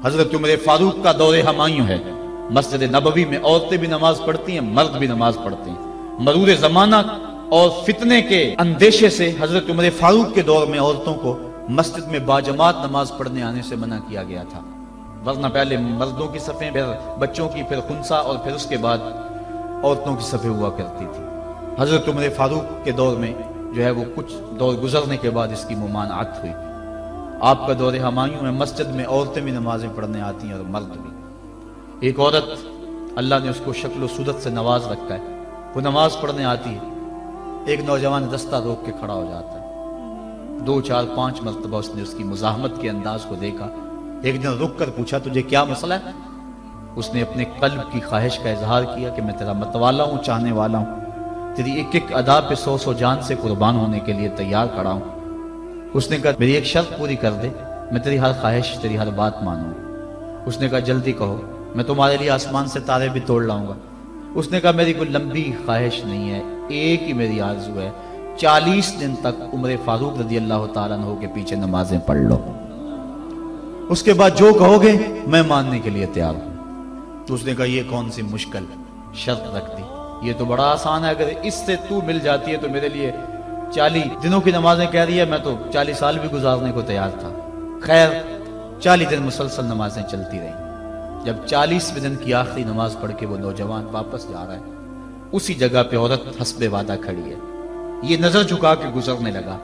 حضرت عمر فاروق کا دور ہمایوں ہے، مسجد نبوی میں عورتیں بھی نماز پڑھتی ہیں، مرد بھی نماز پڑھتے ہیں۔ مرور زمانہ اور فتنے کے اندیشے سے حضرت عمر فاروق کے دور میں عورتوں کو مسجد میں باجماعت نماز پڑھنے آنے سے منع کیا گیا تھا، ورنہ پہلے مردوں کی صفیں، پھر بچوں کی، پھر خنسا، اور پھر اس کے بعد عورتوں کی صفیں ہوا کرتی تھی۔ حضرت عمر فاروق کے دور میں جو ہے وہ کچھ دور گزرنے کے بعد اس کی ممانعت ہوئی۔ آپ کا دور ہمایوں میں مسجد میں عورتیں بھی نمازیں پڑھنے آتی ہیں اور مرد بھی۔ ایک عورت اللہ نے اس کو شکل و صورت سے نواز رکھا ہے، وہ نماز پڑھنے آتی ہے، ایک نوجوان رستہ روک کے کھڑا ہو جاتا ہے، 2 4 5 مرتبہ اس نے اس کی مزاحمت کے انداز کو دیکھا، ایک دن رک کر پوچھا تجھے کیا مسئلہ ہے؟ اس نے اپنے قلب کی خواہش کا اظہار کیا کہ میں تیرا متوالا ہوں، چاہنے والا ہوں، تیری ایک ایک ادا پہ 100 جان سے قربان ہونے کے لیے تیار کھڑا ہوں۔ اس نے کہا میری ایک شرط پوری کر دے، میں تیری ہر خواہش، تیری ہر بات مانوں۔ اس نے کہا جلدی کہو، میں تمہارے لیے آسمان سے تارے بھی توڑ لاؤں گا۔ اس نے کہا میری کوئی لمبی خواہش نہیں ہے، ایک ہی میری آرزو ہے، 40 دن تک عمر فاروق رضی اللہ تعالیٰ عنہ کے پیچھے نمازیں پڑھ لو، اس کے بعد جو کہو گے میں ماننے کے لیے تیار ہوں۔ تو اس نے کہا یہ کون سی مشکل شرط رکھ دی، یہ تو بڑا آسان ہے، اگر اس سے تو مل جاتی ہے تو میرے لیے 40 دنوں کی نمازیں کہہ رہی ہے، میں تو 40 سال بھی گزارنے کو تیار تھا۔ خیر 40 دن مسلسل نمازیں چلتی رہیں۔ جب 40ویں دن کی آخری نماز پڑھ کے وہ نوجوان واپس جا رہا ہے، اسی جگہ پہ عورت حسب وعدہ کھڑی ہے، یہ نظر جھکا کے گزرنے لگا۔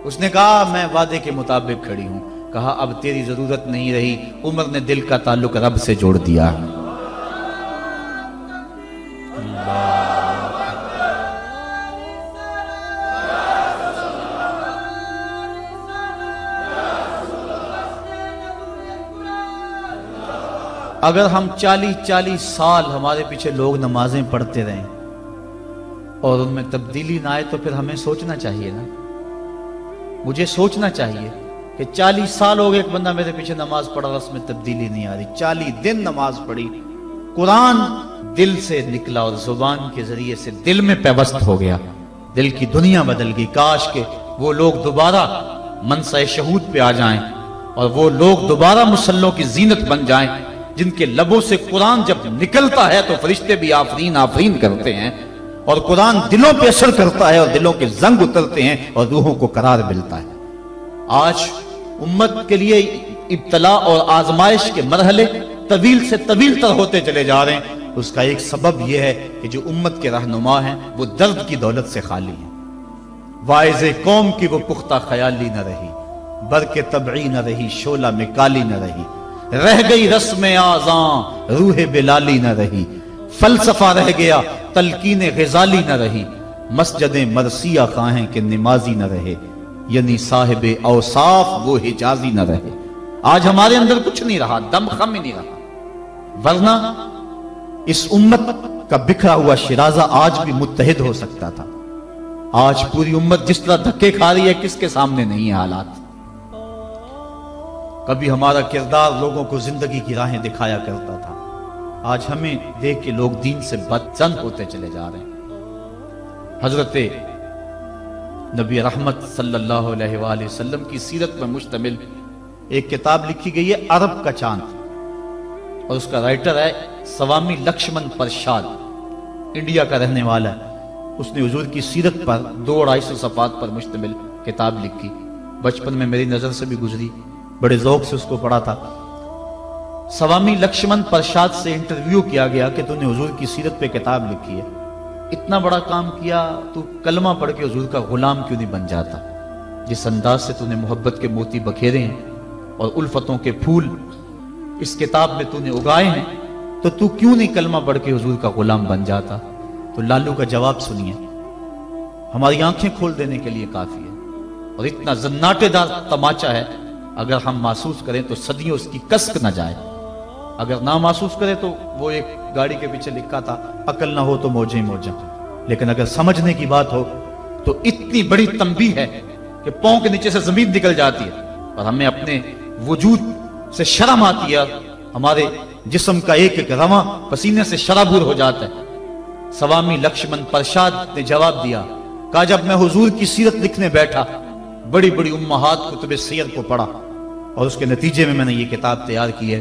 اس نے کہا میں وعدے کے مطابق کھڑی ہوں۔ کہا اب تیری ضرورت نہیں رہی، عمر نے دل کا تعلق رب سے جوڑ دیا۔ اگر ہم 40 سال ہمارے پیچھے لوگ نمازیں پڑھتے رہیں اور ان میں تبدیلی نہ آئے تو پھر ہمیں سوچنا چاہیے نا، مجھے سوچنا چاہیے کہ 40 سال ہو گئے ایک بندہ میرے پیچھے نماز پڑھا اور اس میں تبدیلی نہیں آ رہی، 40 دن نماز پڑھی، قرآن دل سے نکلا اور زبان کے ذریعے سے دل میں پیوست ہو گیا، دل کی دنیا بدل گئی۔ کاش کہ وہ لوگ دوبارہ منصہ شہود پہ آ جائیں اور وہ لوگ دوبارہ مصلوں کی زینت بن جائیں، جن کے لبوں سے قرآن جب نکلتا ہے تو فرشتے بھی آفرین آفرین کرتے ہیں، اور قرآن دلوں پہ اثر کرتا ہے اور دلوں کے زنگ اترتے ہیں اور روحوں کو قرار ملتا ہے۔ آج امت کے لیے ابتلا اور آزمائش کے مرحلے طویل سے طویل تر ہوتے چلے جا رہے ہیں، اس کا ایک سبب یہ ہے کہ جو امت کے رہنما ہیں وہ درد کی دولت سے خالی ہیں۔ واعظ قوم کی وہ پختہ خیالی نہ رہی، برق طبعی نہ رہی، شعلہ میں کالی نہ رہی، رہ گئی رسم آذاں روح بلالی نہ رہی، فلسفہ رہ گیا تلقین غزالی نہ رہی، مسجد مرثیہ خواہیں کہ نمازی نہ رہے، یعنی صاحب اوصاف وہ حجازی نہ رہے۔ آج ہمارے اندر کچھ نہیں رہا، دم خم ہی نہیں رہا، ورنہ اس امت کا بکھرا ہوا شرازہ آج بھی متحد ہو سکتا تھا۔ آج پوری امت جس طرح دھکے کھا رہی ہے، کس کے سامنے نہیں ہے حالات۔ کبھی ہمارا کردار لوگوں کو زندگی کی راہیں دکھایا کرتا تھا، آج ہمیں دیکھ کے لوگ دین سے بدزن ہوتے چلے جا رہے ہیں۔ حضرت نبی رحمت صلی اللہ علیہ وآلہ وسلم کی سیرت پر مشتمل ایک کتاب لکھی گئی ہے عرب کا چاند، اور اس کا رائٹر ہے سوامی لکشمن پرشاد، انڈیا کا رہنے والا ہے۔ اس نے حضور کی سیرت پر 200-250 صفحات پر مشتمل کتاب لکھی، بچپن میں میری نظر سے بھی گزری، بڑے ذوق سے اس کو پڑھا تھا۔ سوامی لکشمن پرشاد سے انٹرویو کیا گیا کہ تو نے حضور کی سیرت پہ کتاب لکھی ہے، اتنا بڑا کام کیا، تو کلمہ پڑھ کے حضور کا غلام کیوں نہیں بن جاتا؟ جس انداز سے تو نے محبت کے موتی بکھیرے ہیں اور الفتوں کے پھول اس کتاب میں تو نے اگائے ہیں، تو کیوں نہیں کلمہ پڑھ کے حضور کا غلام بن جاتا؟ تو لالو کا جواب سنیے، ہماری آنکھیں کھول دینے کے لیے کافی ہے، اور اتنا زناٹے دار تماچا ہے، اگر ہم محسوس کریں تو صدیوں اس کی کسک نہ جائے، اگر نہ محسوس کریں تو وہ ایک گاڑی کے پیچھے لکھا تھا عقل نہ ہو تو موجیں موجیں، لیکن اگر سمجھنے کی بات ہو تو اتنی بڑی تنبیہ ہے کہ پاؤں کے نیچے سے زمین نکل جاتی ہے اور ہمیں اپنے وجود سے شرم آتی ہے، ہمارے جسم کا ایک ایک رواں پسینے سے شرابور ہو جاتا ہے۔ سوامی لکشمن پرشاد نے جواب دیا، کہا جب میں حضور کی سیرت لکھنے بیٹھا، بڑی بڑی امہات کتب سیر کو پڑھا، اور اس کے نتیجے میں نے یہ کتاب تیار کی ہے،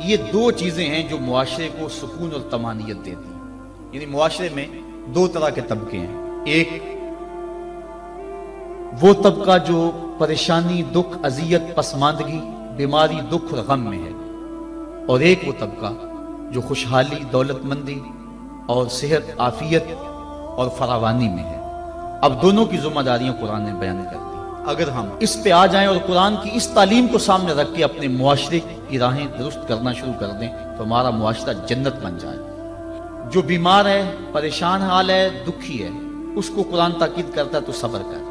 یہ دو چیزیں ہیں جو معاشرے کو سکون اور طمانینت دیتی ہیں. یعنی معاشرے میں دو طرح کے طبقے ہیں. ایک وہ طبقہ جو پریشانی، دکھ، اذیت، پسماندگی، بیماری، دکھ اور غم میں ہے، اور ایک وہ طبقہ جو خوشحالی، دولت مندی اور صحت، عافیت اور فراوانی میں ہے. اب دونوں کی ذمہ داریاں قرآن نے بیان کر دی. اگر ہم اس پہ آ جائیں اور قرآن کی اس تعلیم کو سامنے رکھ کے اپنے معاشرے کی راہیں درست کرنا شروع کر دیں تو ہمارا معاشرہ جنت بن جائے. جو بیمار ہے، پریشان حال ہے، دکھی ہے، اس کو قرآن تاکید کرتا ہے تو صبر کر.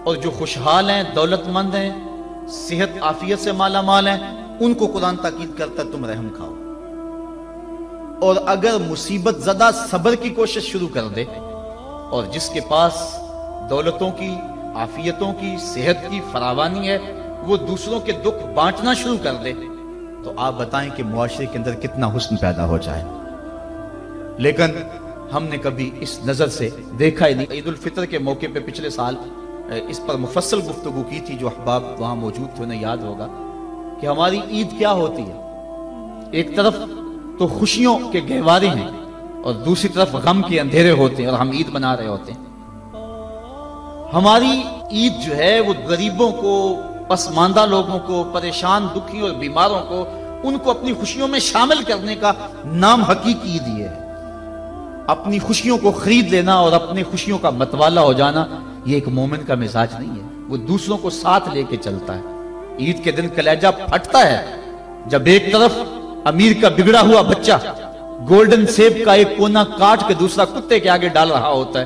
اور جو خوشحال ہیں، دولت مند ہیں، صحت عافیت سے مالا مال ہیں، ان کو قرآن تاکید کرتا ہے تم رحم کھاؤ. اور اگر مصیبت زدہ صبر کی کوشش شروع کر دے، اور جس کے پاس دولتوں کی، عافیتوں کی، صحت کی فراوانی ہے، وہ دوسروں کے دکھ بانٹنا شروع کر دے، تو آپ بتائیں کہ معاشرے کے اندر کتنا حسن پیدا ہو جائے. لیکن ہم نے کبھی اس نظر سے دیکھا ہی نہیں. عید الفطر کے موقع پہ پچھلے سال اس پر مفصل گفتگو کی تھی. جو احباب وہاں موجود تھے انہیں یاد ہوگا کہ ہماری عید کیا ہوتی ہے. ایک طرف تو خوشیوں کے گہوارے ہیں اور دوسری طرف غم کے اندھیرے ہوتے ہیں اور ہم عید منا رہے ہوتے ہیں. ہماری عید جو ہے وہ غریبوں کو، پسماندہ لوگوں کو، پریشان، دکھی اور بیماروں کو، ان کو اپنی خوشیوں میں شامل کرنے کا نام حقیقی عید ہے. اپنی خوشیوں کو خرید لینا اور اپنی خوشیوں کا متوالا ہو جانا یہ ایک مومن کا مزاج نہیں ہے. وہ دوسروں کو ساتھ لے کے چلتا ہے. عید کے دن کلیجہ پھٹتا ہے جب ایک طرف امیر کا بگڑا ہوا بچہ گولڈن سیب کا ایک کونا کاٹ کے دوسرا کتے کے آگے ڈال رہا ہوتا ہے،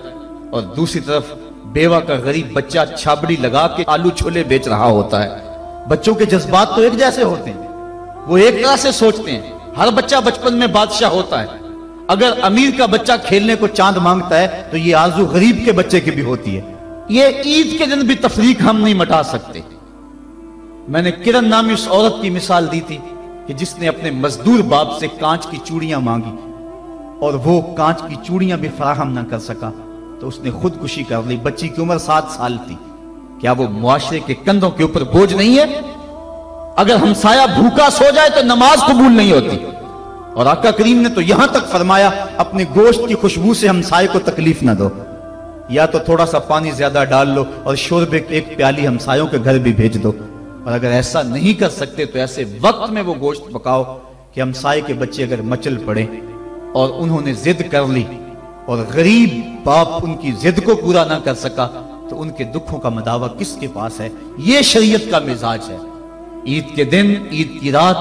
اور دوسری طرف بیوہ کا غریب بچہ چھابڑی لگا کے آلو چھولے بیچ رہا ہوتا ہے. بچوں کے جذبات تو ایک جیسے ہوتے ہیں، وہ ایک طرح سے سوچتے ہیں. ہر بچہ بچپن میں بادشاہ ہوتا ہے. اگر امیر کا بچہ کھیلنے کو چاند مانگتا ہے تو یہ آرزو غریب کے بچے کی بھی ہوتی ہے. یہ عید کے دن بھی تفریق ہم نہیں مٹا سکتے. میں نے کرن نامی اس عورت کی مثال دی تھی کہ جس نے اپنے مزدور باپ سے کانچ کی چوڑیاں مانگی اور وہ کانچ کی چوڑیاں بھی فراہم نہ کر سکا تو اس نے خودکشی کر لی. بچی کی عمر 7 سال تھی. کیا وہ معاشرے کے کندھوں کے اوپر بوجھ نہیں ہے؟ اگر ہمسایہ بھوکا سو جائے تو نماز قبول نہیں ہوتی. اور آقا کریم نے تو یہاں تک فرمایا اپنے گوشت کی خوشبو سے ہمسائے کو تکلیف نہ دو. یا تو تھوڑا سا پانی زیادہ ڈال لو اور شوربے ایک پیالی ہمسایوں کے گھر بھی بھیج دو. اور اگر ایسا نہیں کر سکتے تو ایسے وقت میں وہ گوشت پکاؤ کہ ہمسائے کے بچے اگر مچل پڑے اور انہوں نے ضد کر لی اور غریب باپ ان کی ضد کو پورا نہ کر سکا تو ان کے دکھوں کا مداوع کس کے پاس ہے؟ یہ شریعت کا مزاج ہے. عید کے دن، عید کی رات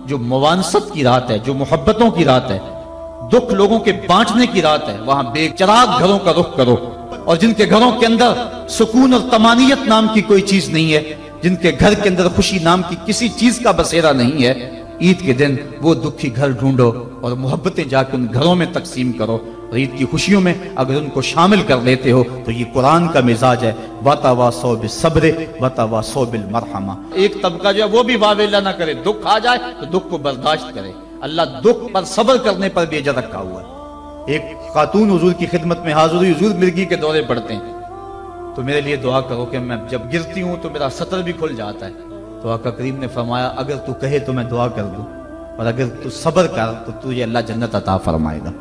جو موانست کی رات ہے، جو محبتوں کی رات ہے، دکھ لوگوں کے بانٹنے کی رات ہے، وہاں بے چراغ گھروں کا رخ کرو. اور جن کے گھروں کے اندر سکون اور طمانینت نام کی کوئی چیز نہیں ہے، جن کے گھر کے اندر خوشی نام کی کسی چیز کا بسیرا نہیں ہے، عید کے دن وہ دکھی گھر ڈھونڈو اور محبتیں جا کے ان گھروں میں تقسیم کرو. اور عید کی خوشیوں میں اگر ان کو شامل کر لیتے ہو تو یہ قرآن کا مزاج ہے. وَتَوَاصَوْا بِالصَّبْرِ وَتَوَاصَوْا بِالْمَرْحَمَةِ. ایک طبقہ جو ہے وہ بھی واویلا نہ کرے، دکھ آ جائے تو دکھ کو برداشت کرے. اللہ دکھ پر صبر کرنے پر بھی اجر رکھا ہوا ہے. ایک خاتون حضور کی خدمت میں حاضر ہوئی، حضور مرگی کے دورے پڑتے ہیں تو میرے لیے دعا کرو کہ میں جب گرتی ہوں تو میرا سطر بھی کھل جاتا ہے. تو آقا کریم نے فرمایا اگر تو کہے تو میں دعا کر دوں، اور اگر تو صبر کر تو تجھے اللہ جنت عطا فرمائے گا.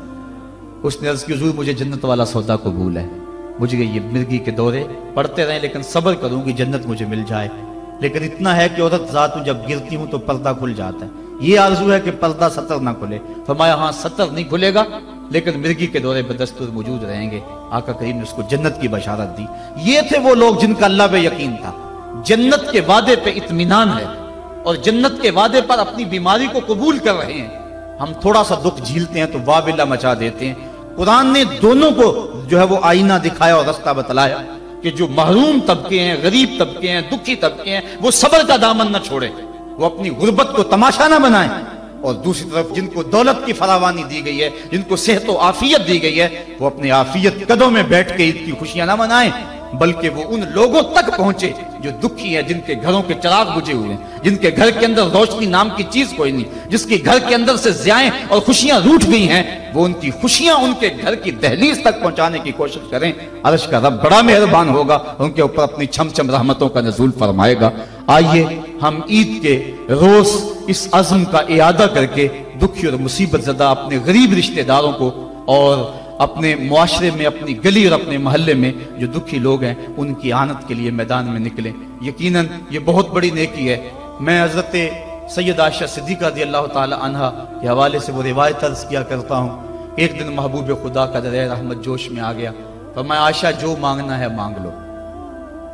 اس نے عرض کی حضور مجھے جنت والا سودا قبول ہے، مجھے یہ مرگی کے دورے پڑتے رہیں لیکن صبر کروں گی جنت مجھے مل جائے. لیکن اتنا ہے کہ عورت ذات ہوں، جب گرتی ہوں تو پردہ کھل جاتا ہے. یہ آرزو ہے کہ پردہ سطر نہ کھلے. فرمایا ہاں سطر نہیں کھلے گا لیکن مرگی کے دورے بدستور موجود رہیں گے. آقا کریم نے اس کو جنت کی بشارت دی. یہ تھے وہ لوگ جن کا اللہ پہ یقین تھا. جنت کے وعدے پہ اطمینان ہے اور جنت کے وعدے پر اپنی بیماری کو قبول کر رہے ہیں. ہم تھوڑا سا دکھ جھیلتے ہیں تو واویلا مچا دیتے ہیں. قرآن نے دونوں کو جو ہے وہ آئینہ دکھایا اور رستہ بتلایا کہ جو محروم طبقے ہیں، غریب طبقے ہیں، دکھی طبقے ہیں، وہ صبر کا دامن نہ چھوڑے، وہ اپنی غربت کو تماشا نہ بنائیں. اور دوسری طرف جن کو دولت کی فراوانی دی گئی ہے، جن کو صحت و عافیت دی گئی ہے، وہ اپنی عافیت قدوں میں بیٹھ کے عید کی خوشیاں نہ منائیں بلکہ وہ ان لوگوں تک پہنچے جو دکھی ہیں، جن کے گھروں کے چراغ بجھے ہوئے ہیں، جن کے گھر کے اندر روشنی نام کی چیز کوئی نہیں، جس کے گھر کے اندر سے ضیائیں اور خوشیاں روٹھ گئی ہیں، وہ ان کی خوشیاں ان کے گھر کی دہلیز تک پہنچانے کی کوشش کریں. عرش کا رب بڑا مہربان ہوگا، ان کے اوپر اپنی چھم چھم رحمتوں کا نزول فرمائے گا. آئیے ہم عید کے روز اس عزم کا اعادہ کر کے دکھی اور مصیبت زدہ اپنے غریب رشتہ داروں کو اور اپنے معاشرے میں، اپنی گلی اور اپنے محلے میں جو دکھی لوگ ہیں ان کی اعانت کے لیے میدان میں نکلیں۔ یقیناً یہ بہت بڑی نیکی ہے۔ میں حضرت سید عائشہ صدیقہ رضی اللہ تعالی عنہا کے حوالے سے وہ روایت عرض کیا کرتا ہوں۔ ایک دن محبوب خدا کا در رحمت جوش میں آ گیا، فرمایا عائشہ جو مانگنا ہے مانگ لو۔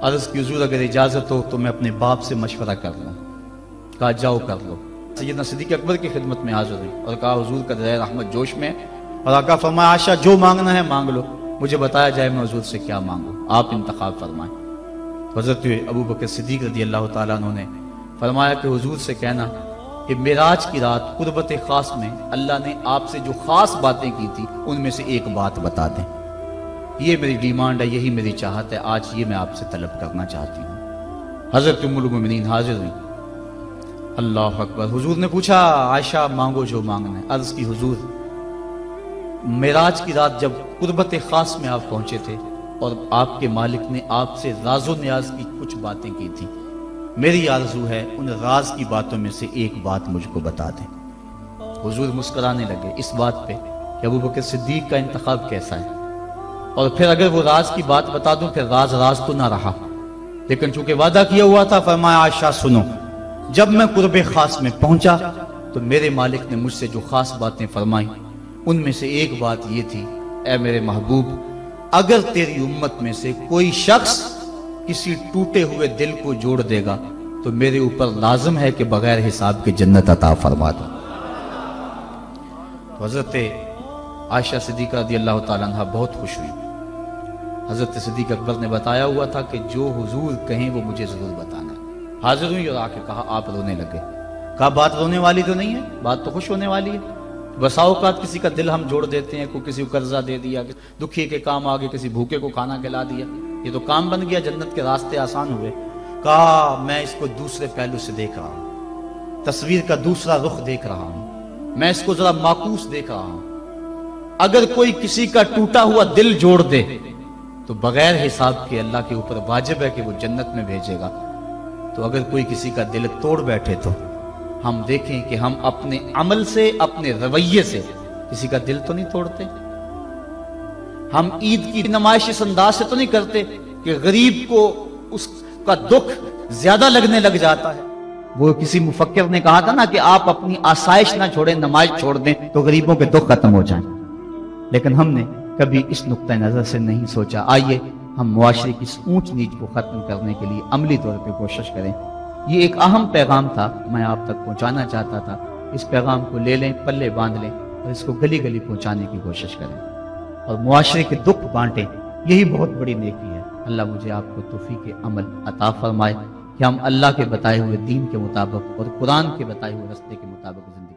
عرض کی حضور اگر اجازت ہو تو میں اپنے باپ سے مشورہ کر لوں۔ کہا جاؤ کر لو۔ سیدنا صدیق اکبر کی خدمت میں حاضر ہوئی اور کہا حضور کا در رحمت جوش میں، اور آقا فرمایا عائشہ جو مانگنا ہے مانگ لو، مجھے بتایا جائے میں حضور سے کیا مانگوں، آپ انتخاب فرمائیں۔ حضرت ابو بکر صدیق رضی اللہ تعالیٰ عنہ نے فرمایا کہ حضور سے کہنا کہ معراج کی رات قربت خاص میں اللہ نے آپ سے جو خاص باتیں کی تھی ان میں سے ایک بات بتا دیں۔ یہ میری ڈیمانڈ ہے، یہی میری چاہت ہے، آج یہ میں آپ سے طلب کرنا چاہتی ہوں۔ حضرت ام المومنین حاضر ہوئی۔ اللہ اکبر۔ حضور نے پوچھا عائشہ مانگو جو مانگنا ہے۔ عرض کی حضور معراج کی رات جب قربت خاص میں آپ پہنچے تھے اور آپ کے مالک نے آپ سے راز و نیاز کی کچھ باتیں کی تھی، میری آرزو ہے ان راز کی باتوں میں سے ایک بات مجھ کو بتا دیں۔ حضور مسکرانے لگے اس بات پہ کہ ابو بکر صدیق کا انتخاب کیسا ہے، اور پھر اگر وہ راز کی بات بتا دوں پھر راز تو نہ رہا، لیکن چونکہ وعدہ کیا ہوا تھا، فرمایا عائشہ سنو، جب میں قرب خاص میں پہنچا تو میرے مالک نے مجھ سے جو خاص باتیں فرمائیں ان میں سے ایک بات یہ تھی، اے میرے محبوب اگر تیری امت میں سے کوئی شخص کسی ٹوٹے ہوئے دل کو جوڑ دے گا تو میرے اوپر لازم ہے کہ بغیر حساب کے جنت عطا فرما دوں۔ حضرت عائشہ صدیقہ رضی اللہ تعالیٰ عنہ بہت خوش ہوئی۔ حضرت صدیق اکبر نے بتایا ہوا تھا کہ جو حضور کہیں وہ مجھے ضرور بتانا۔ حاضر ہوئی اور آ کے کہا، آپ رونے لگے۔ کہا بات رونے والی تو نہیں ہے، بات تو خوش ہونے والی ہے۔ بسا اوقات کسی کا دل ہم جوڑ دیتے ہیں، کوئی کسی کو قرضہ دے دیا، دکھی کے کام آگے کسی بھوکے کو کھانا کھلا دیا، یہ تو کام بن گیا، جنت کے راستے آسان ہوئے۔ کہا میں اس کو دوسرے پہلو سے دیکھ رہا ہوں، تصویر کا دوسرا رخ دیکھ رہا ہوں، میں اس کو ذرا معکوس دیکھ رہا ہوں۔ اگر کوئی کسی کا ٹوٹا ہوا دل جوڑ دے تو بغیر حساب کے اللہ کے اوپر واجب ہے کہ وہ جنت میں بھیجے گا، تو اگر کوئی کسی کا دل توڑ بیٹھے تو ہم دیکھیں کہ ہم اپنے عمل سے، اپنے رویے سے کسی کا دل تو نہیں توڑتے۔ ہم عید کی نمائش اس انداز سے تو نہیں کرتے کہ غریب کو اس کا دکھ زیادہ لگنے لگ جاتا ہے۔ وہ کسی مفکر نے کہا تھا نا کہ آپ اپنی آسائش نہ چھوڑیں، نمائش چھوڑ دیں تو غریبوں کے دکھ ختم ہو جائیں، لیکن ہم نے کبھی اس نقطہ نظر سے نہیں سوچا۔ آئیے ہم معاشرے کی اس اونچ نیچ کو ختم کرنے کے لیے عملی طور پہ کوشش کریں۔ یہ ایک اہم پیغام تھا، میں آپ تک پہنچانا چاہتا تھا۔ اس پیغام کو لے لیں، پلے باندھ لیں اور اس کو گلی گلی پہنچانے کی کوشش کریں اور معاشرے کے دکھ بانٹیں، یہی بہت بڑی نیکی ہے۔ اللہ مجھے آپ کو توفیق عمل عطا فرمائے کہ ہم اللہ کے بتائے ہوئے دین کے مطابق اور قرآن کے بتائے ہوئے راستے کے مطابق زندگی